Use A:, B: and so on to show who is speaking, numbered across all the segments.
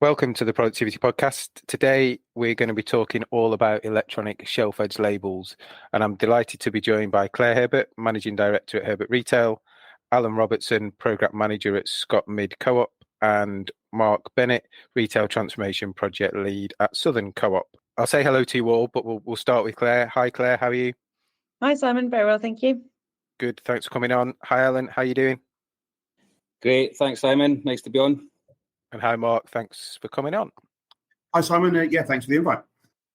A: Welcome to the Productivity Podcast. Today, we're going to be talking all about electronic shelf edge labels, and I'm delighted to be joined by Claire Herbert, Managing Director at Herbert Retail, Alan Robertson, Program Manager at ScotMid Co-op, and Mark Bennett, Retail Transformation Project Lead at Southern Co-op. I'll say hello to you all, but we'll start with Claire. Hi, Claire. How are you?
B: Hi, Simon. Very well, thank you.
A: Good. Thanks for coming on. Hi, Alan. How are you doing?
C: Great. Thanks, Simon. Nice to be on.
A: And hi, Mark. Thanks for coming on.
D: Hi, Simon. Thanks for the invite.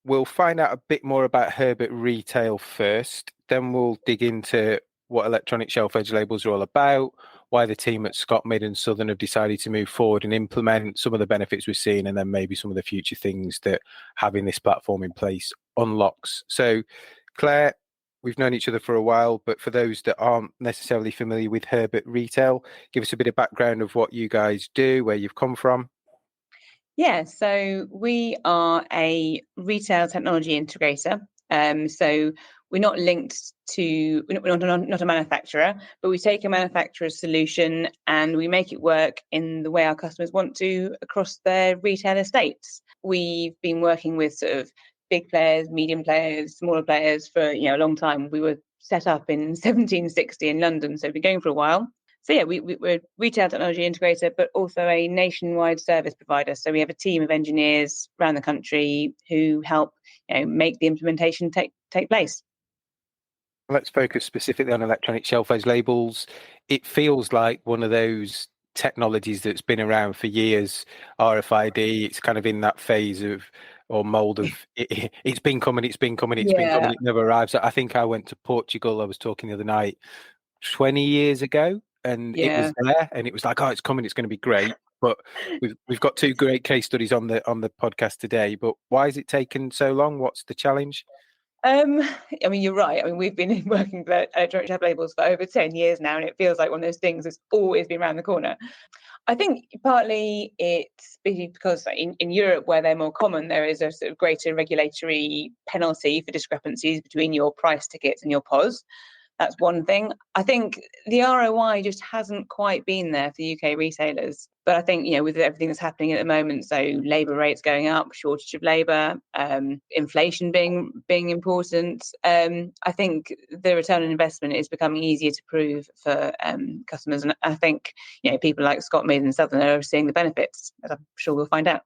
A: We'll find out a bit more about Herbert Retail first. Then we'll dig into what electronic shelf edge labels are all about, why the team at ScotMid and Southern have decided to move forward and implement some of the benefits we've seen, and then maybe some of the future things that having this platform in place unlocks. So, Claire, we've known each other for a while, but for those that aren't necessarily familiar with Herbert Retail, give us a bit of background of what you guys do, where you've come from.
B: Yeah, so we are a retail technology integrator. So we're not linked to, we're not a manufacturer, but we take a manufacturer's solution and we make it work in the way our customers want to across their retail estates. We've been working with sort of big players, medium players, smaller players for a long time. We were set up in 1760 in London, so we've been going for a while. So yeah, we're a retail technology integrator, but also a nationwide service provider. So we have a team of engineers around the country who help make the implementation take place.
A: Let's focus specifically on electronic shelf edge labels. It feels like one of those technologies that's been around for years. RFID, it's kind of in that phase of or mold of it's been coming, been coming, it never arrives. I think I went to Portugal, I was talking the other night, 20 years ago, and it was there, and it was like, oh, it's coming, it's going to be great. But we've got two great case studies on the podcast today. But why has it taken so long? What's the challenge?
B: I mean, you're right. I mean, we've been working for electronic shelf labels for over 10 years now, and it feels like one of those things that's always been around the corner. I think partly it's because in Europe, where they're more common, there is a sort of greater regulatory penalty for discrepancies between your price tickets and your POS. That's one thing. I think the ROI just hasn't quite been there for UK retailers. But I think, with everything that's happening at the moment, so labour rates going up, shortage of labour, inflation being important, I think the return on investment is becoming easier to prove for customers. And I think, people like ScotMid and Southern are seeing the benefits, as I'm sure we'll find out.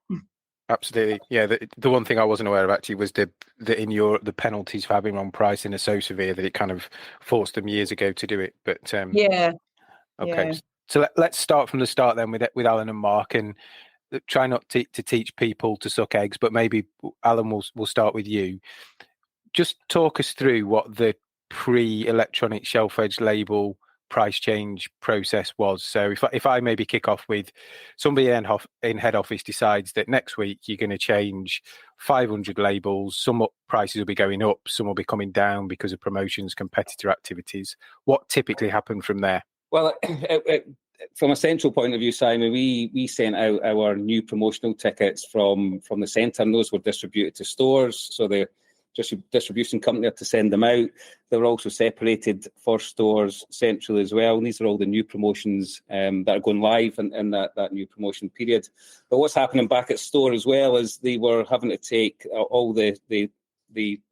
A: Absolutely, yeah. The one thing I wasn't aware of actually was that in Europe the penalties for having wrong pricing are so severe that it kind of forced them years ago to do it. But okay, so let's start from the start then with Alan and Mark, and try not to teach people to suck eggs, but maybe Alan will start with you. Just talk us through what the pre-electronic shelf edge label price change process was. So if I maybe kick off with somebody in head office decides that next week you're going to change 500 labels, some prices will be going up, some will be coming down because of promotions, competitor activities. What typically happened from there?
C: Well, from a central point of view, Simon, we sent out our new promotional tickets from the centre, and those were distributed to stores. So the distribution company had to send them out. They were also separated for stores centrally as well. And these are all the new promotions that are going live in that new promotion period. But what's happening back at store as well is they were having to take all the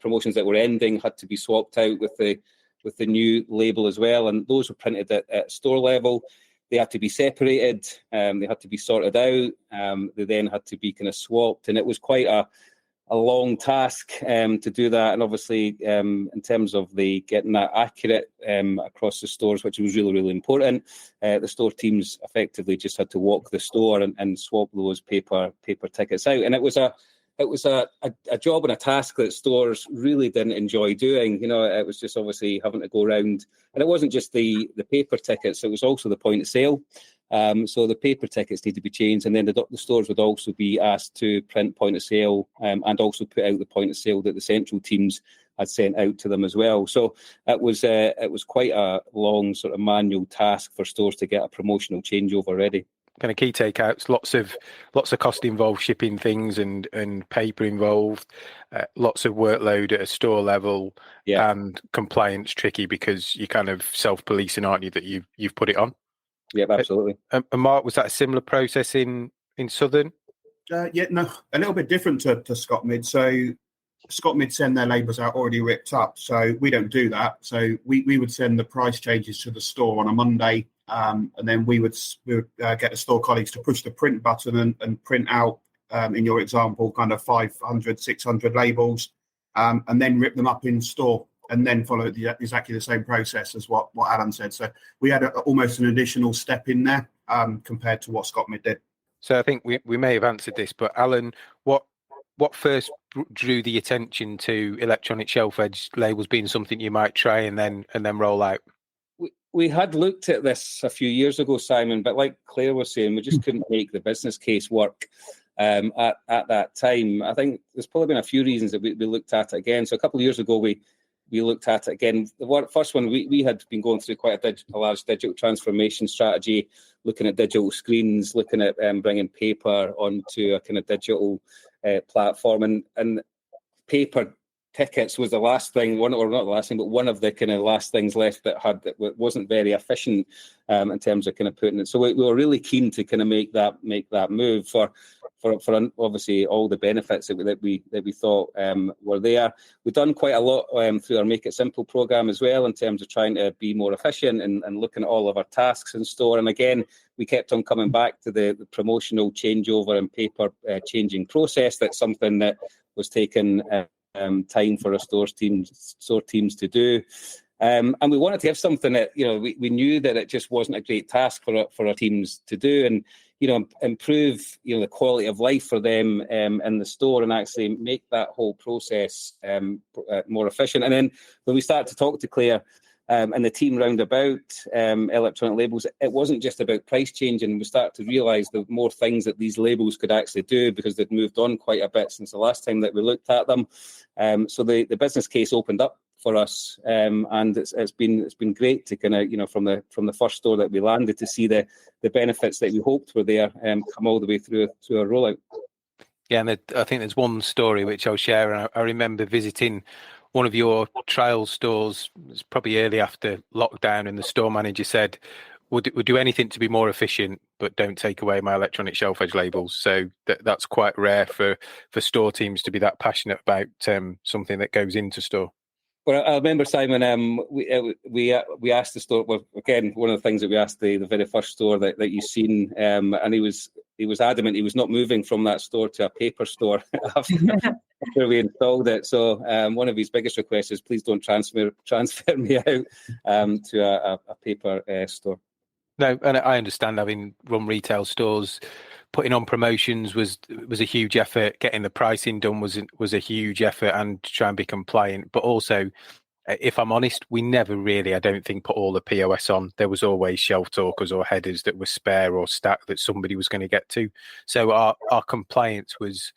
C: promotions that were ending had to be swapped out with the new label as well. And those were printed at store level. They had to be separated. They had to be sorted out. They then had to be kind of swapped. And it was quite a long task to do that, and obviously in terms of getting that accurate across the stores, which was really, really important. The store teams effectively just had to walk the store and swap those paper tickets out, and it was a job and a task that stores really didn't enjoy doing. It was just obviously having to go around, and it wasn't just the paper tickets; it was also the point of sale. So the paper tickets need to be changed, and then the stores would also be asked to print point of sale and also put out the point of sale that the central teams had sent out to them as well. So it was quite a long sort of manual task for stores to get a promotional changeover ready.
A: Kind of key takeouts, lots of cost involved, shipping things and paper involved, lots of workload at a store level, and compliance tricky because you're kind of self-policing, aren't you, that you've put it on?
C: Yep, absolutely.
A: And Mark, was that a similar process in Southern?
D: Yeah, no, a little bit different to ScotMid. So ScotMid send their labels out already ripped up. So we don't do that. So we would send the price changes to the store on a Monday. And then we would get the store colleagues to push the print button and print out, in your example, kind of 500, 600 labels, and then rip them up in store and then follow exactly the same process as what Alan said. So we had almost an additional step in there compared to what ScotMid did.
A: So I think we may have answered this, but Alan, what first drew the attention to electronic shelf edge labels being something you might try and then roll out?
C: We had looked at this a few years ago, Simon, but like Claire was saying, we just couldn't make the business case work at that time. I think there's probably been a few reasons that we looked at it again. So a couple of years ago, we looked at it again. The first one, we had been going through quite a large digital transformation strategy, looking at digital screens, looking at bringing paper onto a kind of digital platform, and paper tickets was the last thing, one of the kind of last things left that wasn't very efficient in terms of kind of putting it. So we were really keen to kind of make that move for obviously all the benefits that we thought were there. We've done quite a lot through our Make It Simple program as well in terms of trying to be more efficient and looking at all of our tasks in store. And again, we kept on coming back to the promotional changeover and paper changing process. That's something that was taken time for our store teams to do. And we wanted to have something that, we knew that it just wasn't a great task for our teams to do, and, improve, the quality of life for them in the store and actually make that whole process more efficient. And then when we started to talk to Claire and the team round about electronic labels, it wasn't just about price changing. We started to realise the more things that these labels could actually do, because they'd moved on quite a bit since the last time that we looked at them. So the business case opened up for us, and it's been great to kind of, from the first store that we landed, to see the benefits that we hoped were there come all the way through our rollout.
A: Yeah, and I think there's one story which I'll share. And I remember visiting one of your trial stores. It was probably early after lockdown, and the store manager said, "We'll do anything to be more efficient, but don't take away my electronic shelf edge labels." So that's quite rare for store teams to be that passionate about something that goes into store.
C: Well, I remember, Simon, we asked the store, well, again, one of the things that we asked the very first store that you've seen, and he was adamant he was not moving from that store to a paper store after we installed it. So one of his biggest requests is, please don't transfer me out to a paper store.
A: No, and I understand, having run retail stores, putting on promotions was a huge effort. Getting the pricing done was a huge effort, and to try and be compliant. But also, if I'm honest, we never really, I don't think, put all the POS on. There was always shelf talkers or headers that were spare or stacked that somebody was going to get to. So our compliance was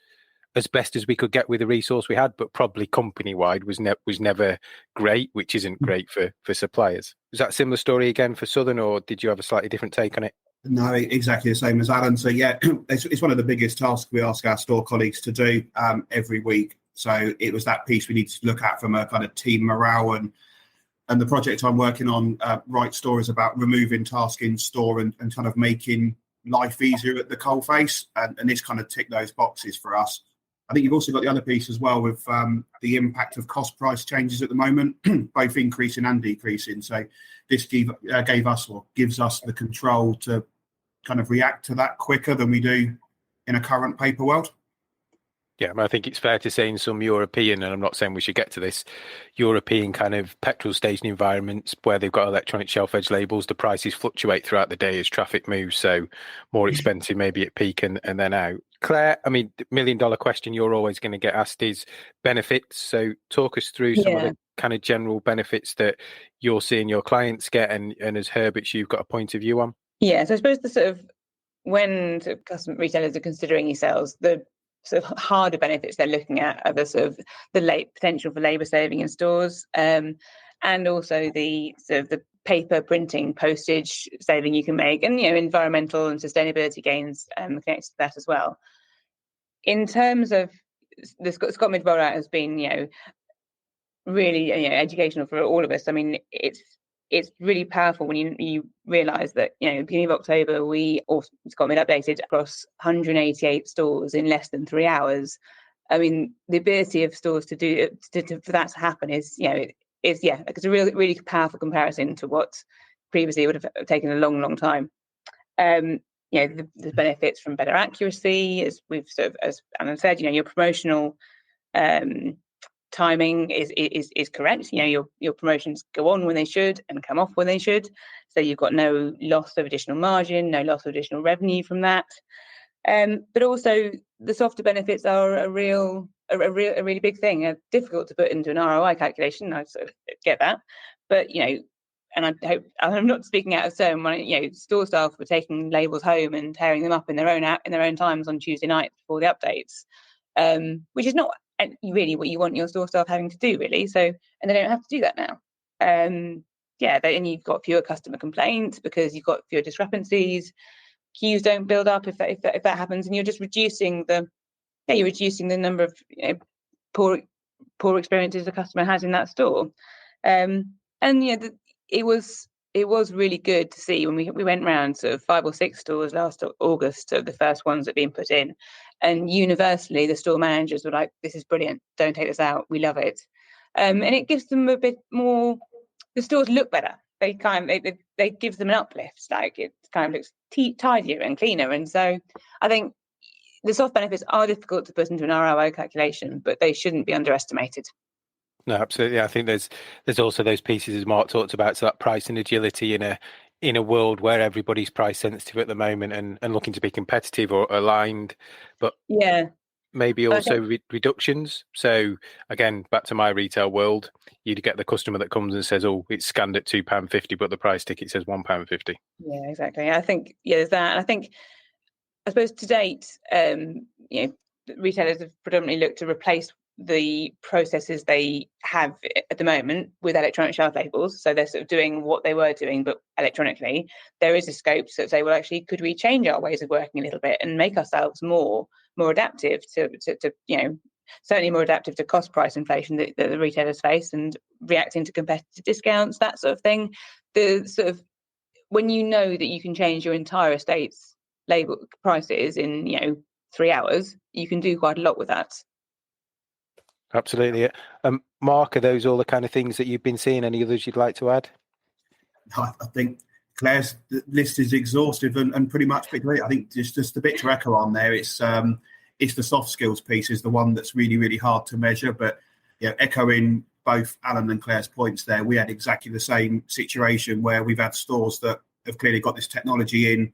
A: as best as we could get with the resource we had, but probably company-wide was never great, which isn't great for suppliers. Was that a similar story again for Southern, or did you have a slightly different take on it?
D: No, exactly the same as Alan. So yeah, it's one of the biggest tasks we ask our store colleagues to do every week. So it was that piece we need to look at from a kind of team morale, and the project I'm working on, Right Store, is about removing tasks in store and kind of making life easier at the coalface, and this kind of tick those boxes for us. I think you've also got the other piece as well with the impact of cost price changes at the moment, both increasing and decreasing. So this gave us, or gives us, the control to kind of react to that quicker than we do in a current paper world.
A: Yeah, I think it's fair to say in some European, and I'm not saying we should get to this, European kind of petrol station environments where they've got electronic shelf edge labels, the prices fluctuate throughout the day as traffic moves. So more expensive maybe at peak and then out. Claire, I mean, $1 million question you're always going to get asked is benefits. So talk us through some of the kind of general benefits that you're seeing your clients get, and as Herberts, you've got a point of view on.
B: Yeah, so I suppose the sort of, when sort of custom retailers are considering ESELs, the sort of harder benefits they're looking at are the sort of the potential for labour saving in stores, and also the sort of the paper printing postage saving you can make, and environmental and sustainability gains connected to that as well. In terms of the ScotMid rollout has been really educational for all of us. I mean, it's it's really powerful when you realise that, at the beginning of October, ScotMid updated across 188 stores in less than 3 hours. I mean, the ability of stores for that to happen is, it's a really powerful comparison to what previously would have taken a long, long time. The benefits from better accuracy, as Alan said, your promotional timing is correct. Your promotions go on when they should and come off when they should, so you've got no loss of additional margin, no loss of additional revenue from that. But also the softer benefits are a really big thing. Difficult to put into an ROI calculation. I sort of get that, but and I hope I'm not speaking out of turn when store staff were taking labels home and tearing them up in their own times on Tuesday night before the updates, which is not really what you want your store staff having to do, really. So, and they don't have to do that now. And you've got fewer customer complaints because you've got fewer discrepancies. Queues don't build up if that happens, and you're just reducing the number of poor experiences the customer has in that store. It was really good to see when we went round sort of 5 or 6 stores last August, of the first ones that had been put in, and universally the store managers were like, "This is brilliant, don't take this out, we love it." And it gives them a bit more, the stores look better. They gives them an uplift, like it kind of looks tidier and cleaner. And so I think the soft benefits are difficult to put into an ROI calculation, but they shouldn't be underestimated.
A: No, absolutely. I think there's also those pieces, as Mark talked about, so that price and agility in a world where everybody's price sensitive at the moment and looking to be competitive or aligned, but maybe also reductions. So again, back to my retail world, you'd get the customer that comes and says, "Oh, it's scanned at £2.50, but the price ticket says £1.50."
B: Yeah, exactly. I think there's that. And I suppose to date, retailers have predominantly looked to replace the processes they have at the moment with electronic shelf labels. So they're sort of doing what they were doing, but electronically. There is a scope to say, well, actually, could we change our ways of working a little bit and make ourselves more adaptive to certainly more adaptive to cost price inflation that the retailers face, and reacting to competitive discounts, that sort of thing. The sort of, when you know that you can change your entire estate's label prices in 3 hours, you can do quite a lot with that.
A: Absolutely. Mark, are those all the kind of things that you've been seeing? Any others you'd like to add?
D: I think Claire's list is exhaustive and pretty much complete. I think just a bit to echo on there. It's the soft skills piece is the one that's really, really hard to measure. But echoing both Alan and Claire's points there, we had exactly the same situation where we've had stores that have clearly got this technology in.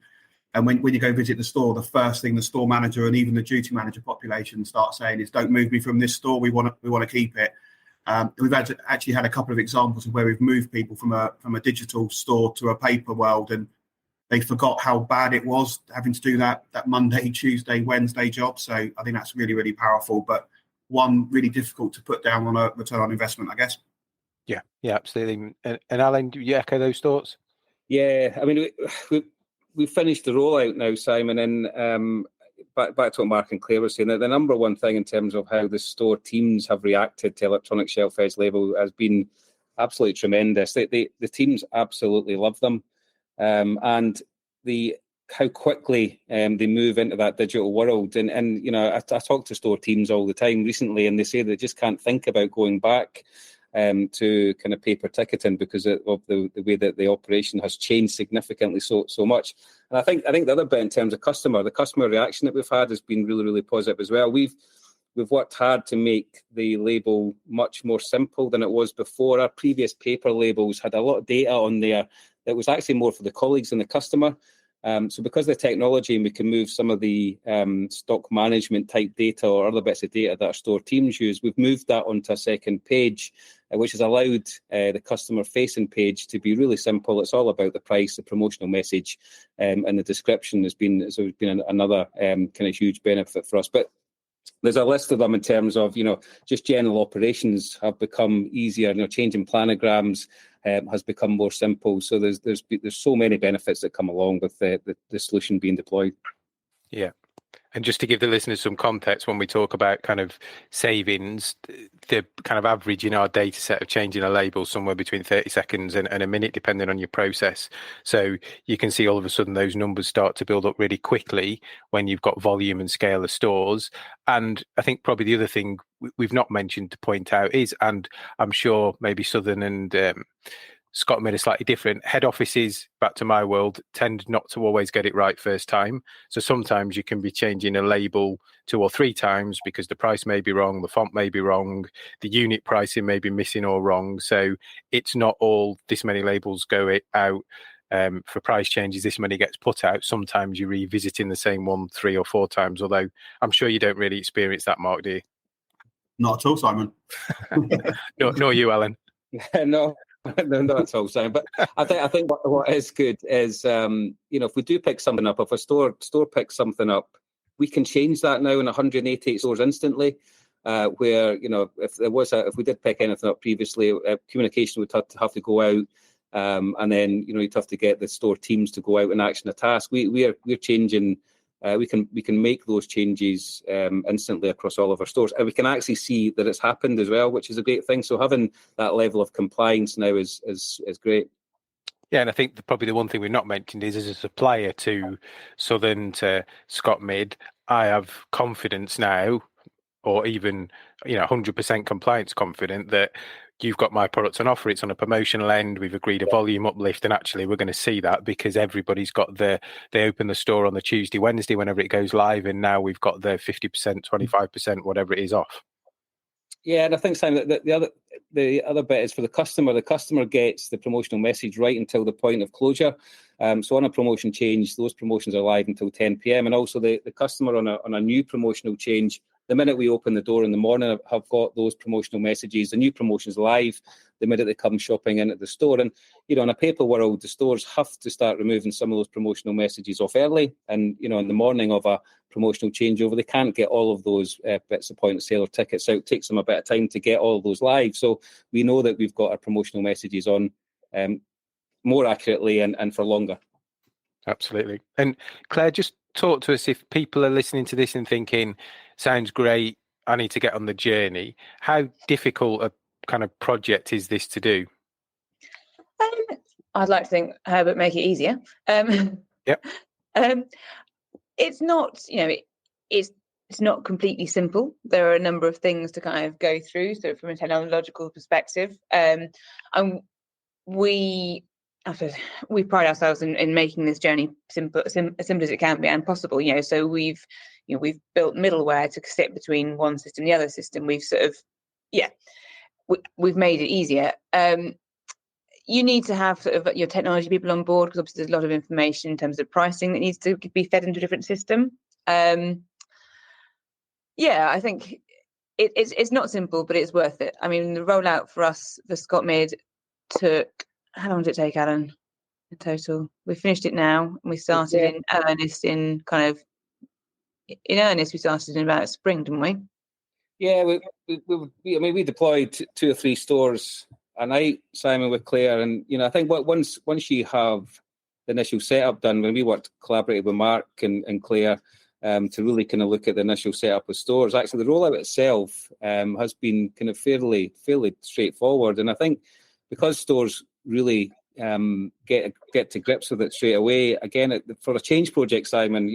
D: And when you go visit the store, the first thing the store manager and even the duty manager population start saying is, "Don't move me from this store. We want to keep it." We've actually had a couple of examples of where we've moved people from a digital store to a paper world, and they forgot how bad it was having to do that Monday, Tuesday, Wednesday job. So I think that's really, really powerful, but one really difficult to put down on a return on investment, I guess.
A: Yeah, absolutely. And Alan, do you echo those thoughts?
C: Yeah, I mean, we've finished the rollout now, Simon, and back to what Mark and Claire were saying, the number one thing in terms of how the store teams have reacted to electronic shelf edge label has been absolutely tremendous. The teams absolutely love them, and how quickly they move into that digital world. And I talk to store teams all the time recently, and they say they just can't think about going back to kind of paper ticketing because of the way that the operation has changed significantly so much. And I think the other bit in terms of the customer reaction that we've had has been really, really positive as well. We've worked hard to make the label much more simple than it was before. Our previous paper labels had a lot of data on there that was actually more for the colleagues and the customer. So because of the technology, and we can move some of the stock management type data or other bits of data that our store teams use, we've moved that onto a second page, which has allowed the customer facing page to be really simple. It's all about the price, the promotional message, and the description has been another kind of huge benefit for us. But there's a list of them in terms of, just general operations have become easier. Changing planograms has become more simple. So there's so many benefits that come along with the solution being deployed.
A: Yeah, And just to give the listeners some context, when we talk about kind of savings, the kind of average in our data set of changing a label somewhere between 30 seconds and a minute, depending on your process. So you can see all of a sudden those numbers start to build up really quickly when you've got volume and scale of stores. And I think probably the other thing we've not mentioned to point out is, and I'm sure maybe Southern and ScotMid are slightly different. Head offices, back to my world, tend not to always get it right first time. So sometimes you can be changing a label 2 or 3 times because the price may be wrong, the font may be wrong, the unit pricing may be missing or wrong. So it's not all this many labels go out for price changes, this many gets put out. Sometimes you're revisiting the same one 3 or 4 times, although I'm sure you don't really experience that, Mark, do you?
D: Not at all, Simon.
A: Nor you, Alan.
C: No. No, not at all, Simon. But I think what is good is, if we do pick something up, if a store picks something up, we can change that now in 188 stores instantly. Where if we did pick anything up previously, communication would have to go out, and then you'd have to get the store teams to go out and action a task. We're changing. We can make those changes instantly across all of our stores, and we can actually see that it's happened as well, which is a great thing. So having that level of compliance now is great.
A: Yeah, and I think probably the one thing we've not mentioned is, as a supplier to Southern, to ScotMid, I have confidence now, or even 100% compliance confident, that you've got my products on offer. It's on a promotional end. We've agreed a volume uplift, and actually we're going to see that because everybody's got they open the store on the Tuesday, Wednesday, whenever it goes live, and now we've got the 50%, 25%, whatever it is off.
C: Yeah, and I think, Simon, that the other bit is for the customer. The customer gets the promotional message right until the point of closure. So on a promotion change, those promotions are live until 10 p.m. And also the customer on a new promotional change, the minute we open the door in the morning, have got those promotional messages, the new promotions live the minute they come shopping in at the store. And, in a paper world, the stores have to start removing some of those promotional messages off early. And, in the morning of a promotional changeover, they can't get all of those bits of point of sale or tickets out. It takes them a bit of time to get all of those live. So we know that we've got our promotional messages on more accurately and for longer.
A: Absolutely. And Claire, just talk to us, if people are listening to this and thinking, sounds great, I need to get on the journey. How difficult a kind of project is this to do?
B: I'd like to think, Herbert, make it easier.
A: Yep.
B: It's not, it's not completely simple. There are a number of things to kind of go through. So from a technological perspective, and we pride ourselves in making this journey simple, as simple as it can be and possible. So we've built middleware to sit between one system and the other system. We've sort of, we've made it easier. You need to have sort of your technology people on board, because obviously there's a lot of information in terms of pricing that needs to be fed into a different system. I think it's not simple, but it's worth it. I mean, the rollout for us for ScotMid took, how long did it take, Alan, in total? We finished it now, and we started in earnest we started in about spring, didn't we? Yeah,
C: we deployed 2 or 3 stores a night, Simon, with Claire, and I think once you have the initial setup done, when we collaborated with Mark and Claire to really kind of look at the initial setup of stores, actually the rollout itself has been kind of fairly straightforward, and I think because stores really get to grips with it straight away. Again, for a change project, Simon,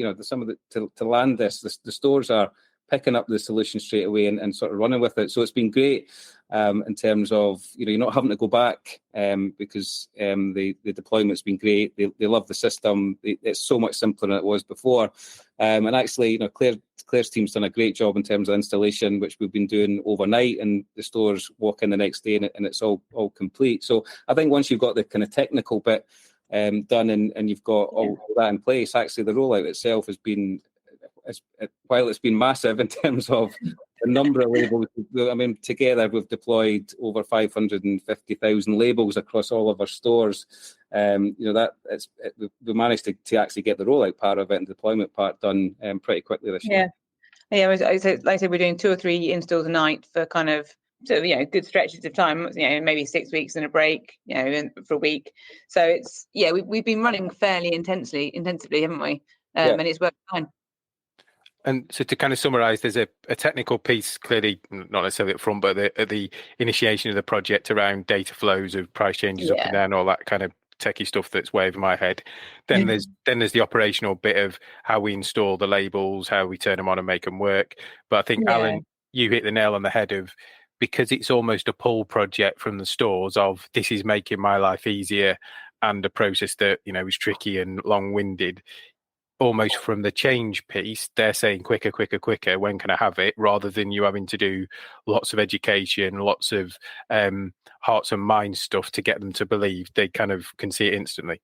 C: to land this, the stores are picking up the solution straight away and sort of running with it. So it's been great in terms of, you're not having to go back because the deployment's been great. They love the system. It's so much simpler than it was before. And actually, Claire's team's done a great job in terms of installation, which we've been doing overnight, and the stores walk in the next day and it's all complete. So I think once you've got the kind of technical bit done and you've got all that in place, actually the rollout itself has been, while it's been massive in terms of the number of labels. I mean, together we've deployed over 550,000 labels across all of our stores. We managed to actually get the rollout part of it and deployment part done pretty quickly this year.
B: Yeah, like I said, we're doing 2 or 3 installs a night for kind of good stretches of time. Maybe 6 weeks and a break, for a week. So it's we've been running fairly intensively, haven't we? And it's worked fine.
A: And so to kind of summarize, there's a technical piece, clearly not necessarily up front, but at the initiation of the project around data flows of price changes up and down, all that kind of techie stuff that's way over my head. Then there's the operational bit of how we install the labels, how we turn them on and make them work. But I think, Alan, you hit the nail on the head of, because it's almost a pull project from the stores of, this is making my life easier, and a process that, you know, is tricky and long-winded. Almost from the change piece, they're saying quicker, when can I have it, rather than you having to do lots of education, lots of hearts and minds stuff to get them to believe. They kind of can see it instantly.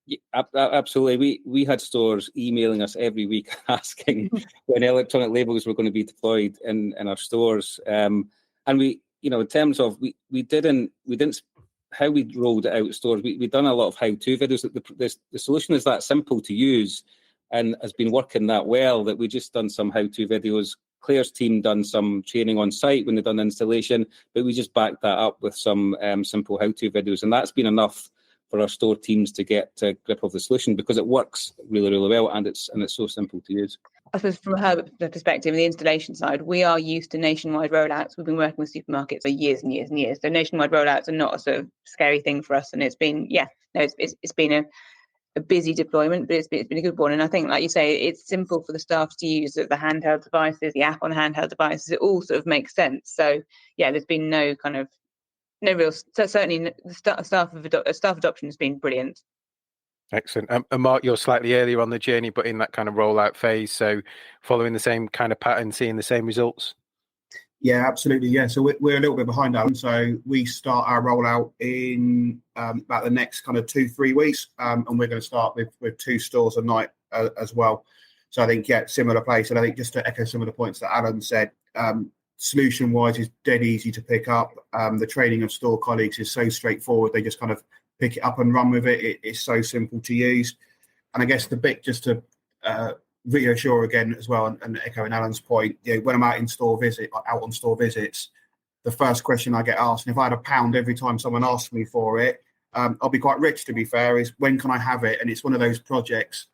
C: Yeah, absolutely. We had stores emailing us every week asking when electronic labels were going to be deployed in our stores. And we, you know, in terms of we didn't how we rolled it out at stores, we've done a lot of how-to videos. The solution is that simple to use and has been working that well that we just done some how-to videos. Claire's team done some training on site when they've done installation, but we just backed that up with some simple how-to videos, and that's been enough for our store teams to get a grip of the solution, because it works really, really well, and it's so simple to use.
B: I suppose from her perspective, the installation side, we are used to nationwide rollouts. We've been working with supermarkets for years and years and years. So nationwide rollouts are not a sort of scary thing for us, and it's been it's been a busy deployment, but it's been a good one. And I think, like you say, it's simple for the staff to use, the handheld devices, the app on handheld devices. It all sort of makes sense. So yeah, there's been no real. So certainly, the staff adoption has been brilliant.
A: Excellent. And Mark, you're slightly earlier on the journey, but in that kind of rollout phase. So following the same kind of pattern, seeing the same results.
D: Yeah, absolutely. Yeah, so we're a little bit behind, Alan. So we start our rollout in about the next kind of 2-3 weeks, and we're going to start with 2 stores a night as well. So I think, yeah, similar place. And I think just to echo some of the points that Alan said, solution-wise is dead easy to pick up. The training of store colleagues is so straightforward. They just kind of pick it up and run with it. It's so simple to use. And I guess the bit just to reassure again as well, and echoing Alan's point, you know, when I'm out on store visits, the first question I get asked, and if I had £1 every time someone asked me for it, I'll be quite rich, to be fair, is when can I have it? And it's one of those projects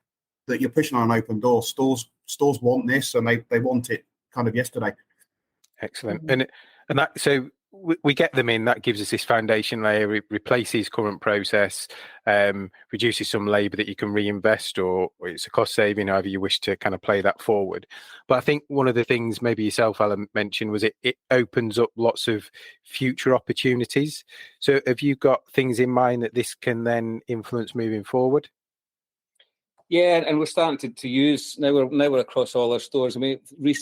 D: that you're pushing on an open door. Stores want this, and they want it kind of yesterday.
A: Excellent. And that, so we get them in, that gives us this foundation layer. It replaces current process, reduces some labour that you can reinvest, or it's a cost saving, however you wish to kind of play that forward. But I think one of the things maybe yourself, Alan, mentioned was it opens up lots of future opportunities. So have you got things in mind that this can then influence moving forward?
C: Yeah, and we're starting to use now. We're across all our stores. I mean,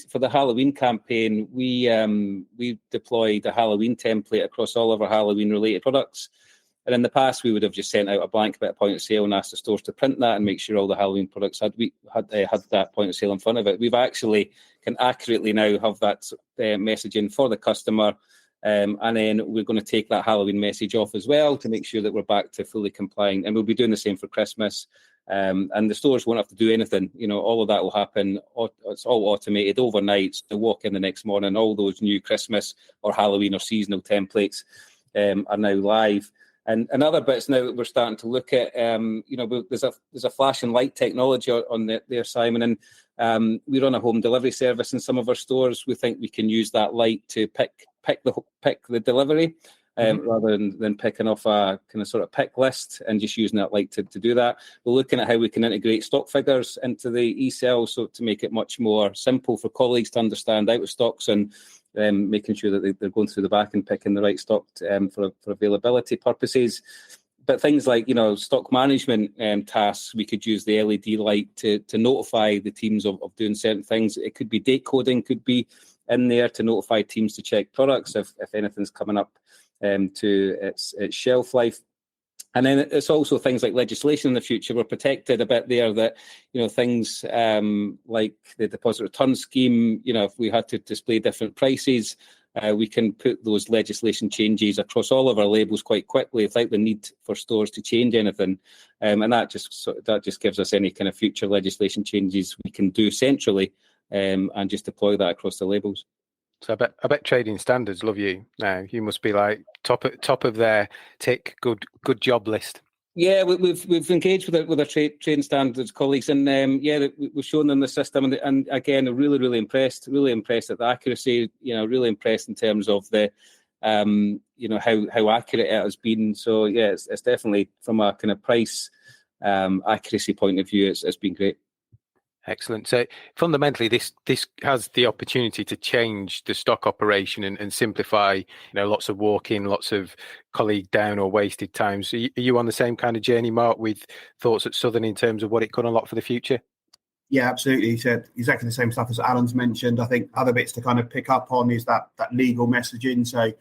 C: for the Halloween campaign, we deployed a Halloween template across all of our Halloween related products. And in the past, we would have just sent out a blank bit of point of sale and asked the stores to print that and make sure all the Halloween products had that point of sale in front of it. We've actually can accurately now have that messaging for the customer. And then we're going to take that Halloween message off as well to make sure that we're back to fully complying. And we'll be doing the same for Christmas. And the stores won't have to do anything. You know, all of that will happen. It's all automated overnight. So they walk in the next morning. All those new Christmas or Halloween or seasonal templates are now live. And other bits now that we're starting to look at, there's a flash and light technology on there, Simon. And we run a home delivery service in some of our stores. We think we can use that light to pick the delivery. Rather than picking off a kind of sort of pick list and just using that light to do that. We're looking at how we can integrate stock figures into the ESEL, so to make it much more simple for colleagues to understand out of stocks, and making sure that they're going through the back and picking the right stock for availability purposes. But things like, stock management tasks, we could use the LED light to notify the teams of doing certain things. It could be date coding, could be in there to notify teams to check products if anything's coming up to its shelf life. And then it's also things like legislation in the future. We're protected a bit there that, things like the deposit return scheme, if we had to display different prices, we can put those legislation changes across all of our labels quite quickly without the need for stores to change anything. And that just gives us any kind of future legislation changes we can do centrally and just deploy that across the labels.
A: So I bet trading standards love you now. You must be like top of their tick good job list.
C: Yeah, we've engaged with our trade standards colleagues, and we've shown them the system, and again, they're really impressed at the accuracy. Really impressed in terms of the how accurate it has been. So yeah, it's definitely from a kind of price accuracy point of view, it's been great.
A: Excellent. So fundamentally, this has the opportunity to change the stock operation and simplify, lots of walk-in, lots of colleague down or wasted times. Are you on the same kind of journey, Mark, with thoughts at Southern in terms of what it could unlock for the future?
D: Yeah, absolutely. He said exactly the same stuff as Alan's mentioned. I think other bits to kind of pick up on is that legal messaging. So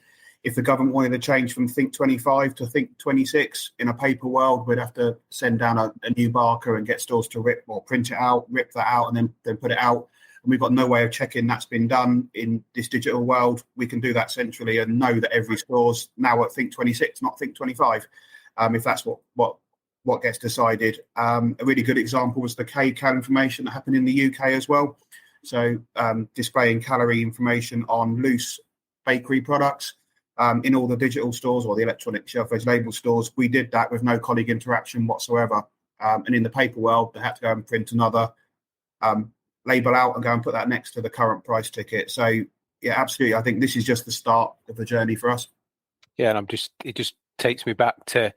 D: if the government wanted to change from Think 25 to Think 26 in a paper world, we'd have to send down a new barker and get stores to rip that out, and then put it out. And we've got no way of checking that's been done in this digital world. We can do that centrally and know that every store's now at Think 26, not Think 25, if that's what gets decided. A really good example was the kcal information that happened in the UK as well. So displaying calorie information on loose bakery products. In all the digital stores or the electronic shelf-edge label stores, we did that with no colleague interaction whatsoever. And in the paper world, they had to go and print another label out and go and put that next to the current price ticket. So, yeah, absolutely. I think this is just the start of the journey for us.
A: Yeah, and it just takes me back to,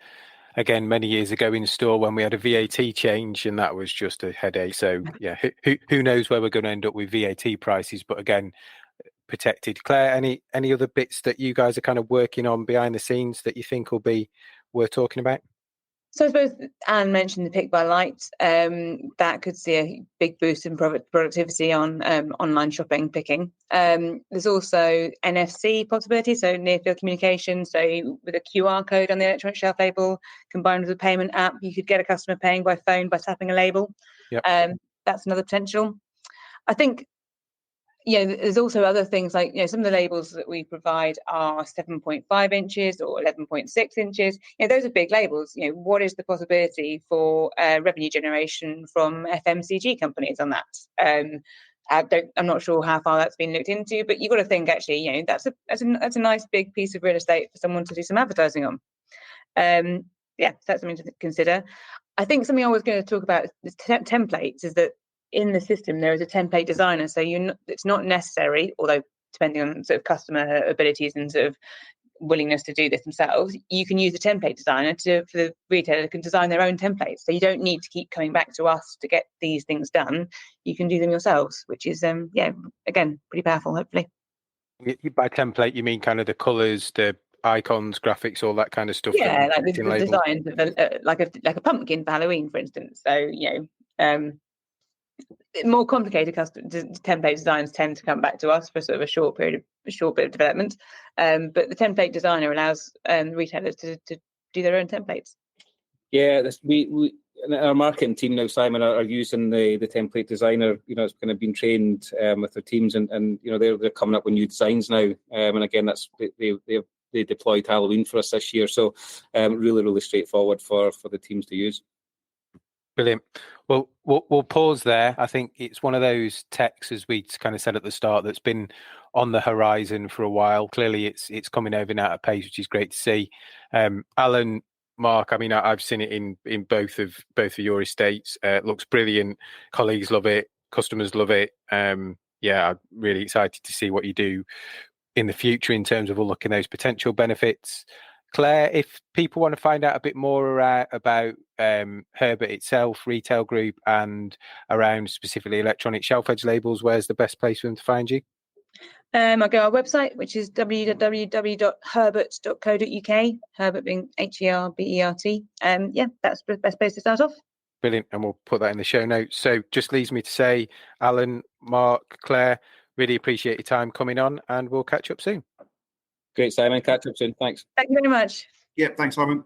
A: again, many years ago in store when we had a VAT change, and that was just a headache. So, yeah, who knows where we're going to end up with VAT prices? But again, protected. Claire, any other bits that you guys are kind of working on behind the scenes that you think will be worth talking about?
B: So I suppose Anne mentioned the pick by light. That could see a big boost in productivity on online shopping picking. There's also NFC possibility, so near field communication. So with a QR code on the electronic shelf label combined with a payment app, you could get a customer paying by phone by tapping a label. Yep. That's another potential. I think there's also other things like, some of the labels that we provide are 7.5 inches or 11.6 inches. Those are big labels. What is the possibility for revenue generation from FMCG companies on that? I'm not sure how far that's been looked into, but you've got to think actually, that's a nice big piece of real estate for someone to do some advertising on. So that's something to consider. I think something I was going to talk about is templates. Is that in the system there is a template designer, so it's not necessary, although depending on sort of customer abilities and sort of willingness to do this themselves, you can use a template designer for the retailer can design their own templates. So you don't need to keep coming back to us to get these things done. You can do them yourselves, which is again pretty powerful. Hopefully,
A: by template you mean kind of the colours, the icons, graphics, all that kind of stuff.
B: Yeah, like the designs of like a pumpkin for Halloween, for instance. So more complicated custom template designs tend to come back to us for sort of a short bit of development, but the template designer allows retailers to do their own templates.
C: Yeah, we our marketing team now, Simon, are using the template designer. It's kind of been trained with their teams, and they're coming up with new designs now. And again, that's they deployed Halloween for us this year, so really straightforward for the teams to use.
A: Brilliant. Well, we'll pause there. I think it's one of those techs, as we kind of said at the start, that's been on the horizon for a while. Clearly, it's coming over now at a pace, which is great to see. Alan, Mark, I mean, I've seen it in both of your estates. It looks brilliant. Colleagues love it. Customers love it. I'm really excited to see what you do in the future in terms of unlocking those potential benefits. Claire, if people want to find out a bit more about Herbert itself, retail group, and around specifically electronic shelf edge labels, where's the best place for them to find you?
B: I go to our website, which is www.herbert.co.uk, Herbert being HERBERT. That's the best place to start off.
A: Brilliant, and we'll put that in the show notes. So just leaves me to say, Alan, Mark, Claire, really appreciate your time coming on, and we'll catch up soon.
C: Great, Simon. Catch up soon. Thanks.
B: Thank you very much.
D: Yeah, thanks, Simon.